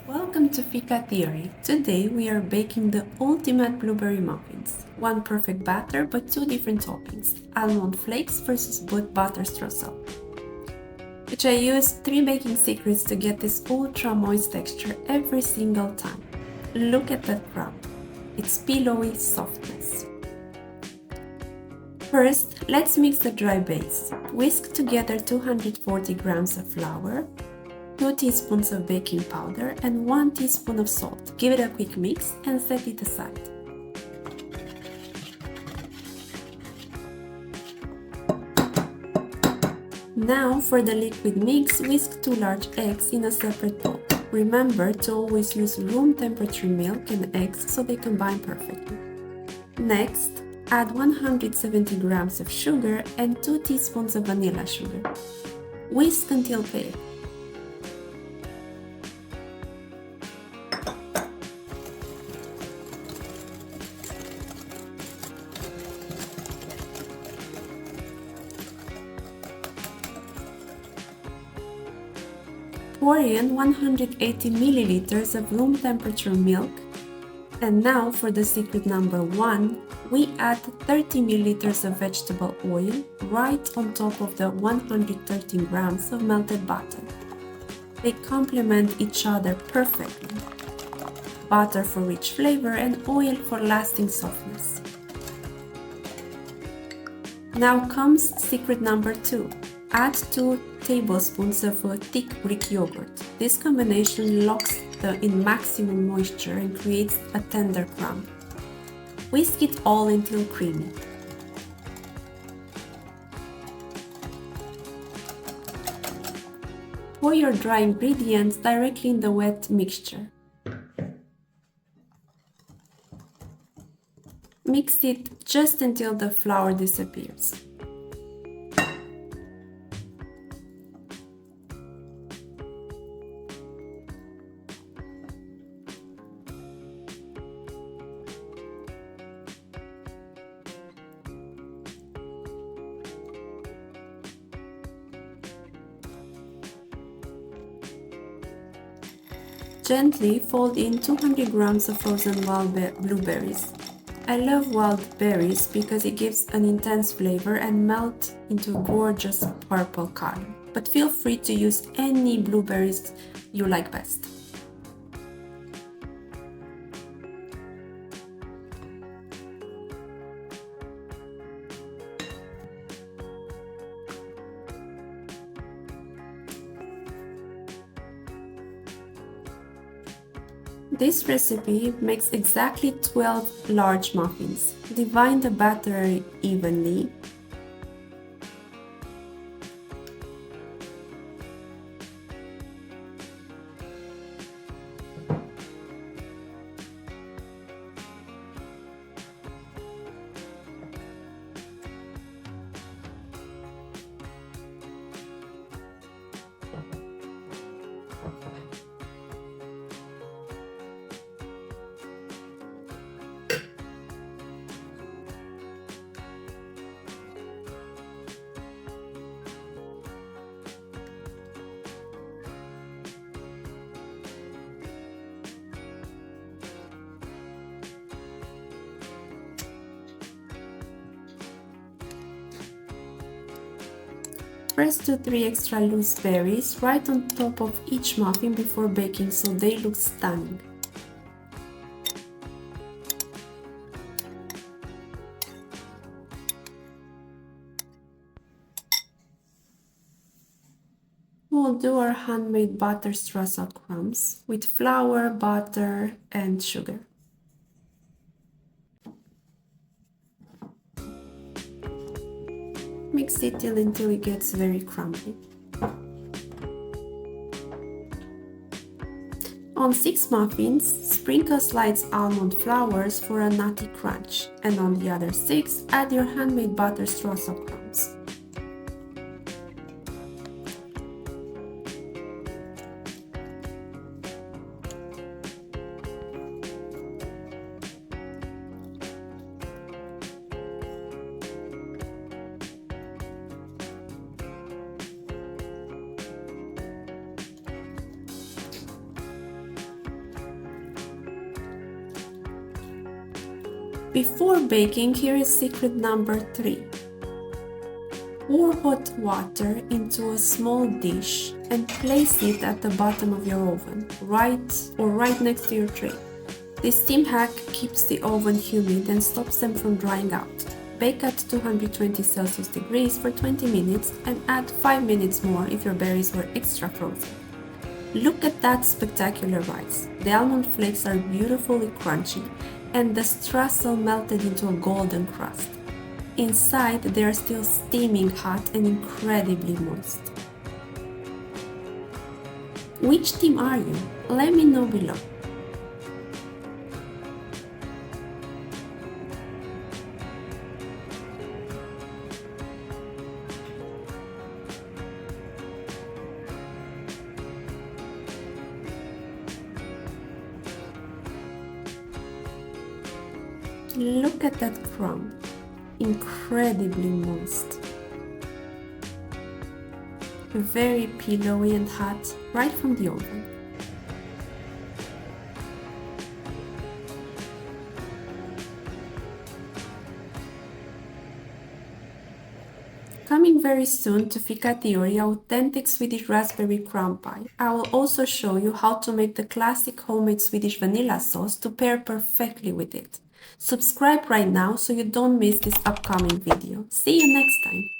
Welcome to Fika Theory. Today we are baking the ultimate blueberry muffins. One perfect batter but two different toppings, almond flakes versus butter streusel. Which I use 3 baking secrets to get this ultra moist texture every single time. Look at that crumb. It's pillowy softness. First, let's mix the dry base. Whisk together 240 grams of flour, 2 teaspoons of baking powder and 1 teaspoon of salt. Give it a quick mix and set it aside. Now for the liquid mix, whisk 2 large eggs in a separate bowl. Remember to always use room temperature milk and eggs so they combine perfectly. Next, add 170 grams of sugar and 2 teaspoons of vanilla sugar. Whisk until pale. Pour in 180 milliliters of room temperature milk. And now for the secret number 1, we add 30 milliliters of vegetable oil right on top of the 113 grams of melted butter. They complement each other perfectly. Butter for rich flavor and oil for lasting softness. Now comes secret number 2. Add 2 tablespoons of thick Greek yogurt. This combination locks in maximum moisture and creates a tender crumb. Whisk it all until creamy. Pour your dry ingredients directly in the wet mixture. Mix it just until the flour disappears. Gently fold in 200 grams of frozen wild blueberries. I love wild berries because it gives an intense flavor and melt into a gorgeous purple color. But feel free to use any blueberries you like best. This recipe makes exactly 12 large muffins. Divide the batter evenly. Press 2-3 extra loose berries right on top of each muffin before baking so they look stunning. We'll do our handmade butter streusel crumbs with flour, butter, and sugar. Mix it until it gets very crumbly. On 6 muffins, sprinkle sliced almond flowers for a nutty crunch, and on the other 6, add your handmade butter streusel crumbs. Before baking, here is secret number 3. Pour hot water into a small dish and place it at the bottom of your oven, right next to your tray. This steam hack keeps the oven humid and stops them from drying out. Bake at 220 Celsius degrees for 20 minutes and add 5 minutes more if your berries were extra frozen. Look at that spectacular rise. The almond flakes are beautifully crunchy and the streusel melted into a golden crust. Inside, they are still steaming hot and incredibly moist. Which team are you? Let me know below. Look at that crumb. Incredibly moist. Very pillowy and hot, right from the oven. Coming very soon to Fika Theory, authentic Swedish raspberry crumb pie. I will also show you how to make the classic homemade Swedish vanilla sauce to pair perfectly with it. Subscribe right now so you don't miss this upcoming video. See you next time!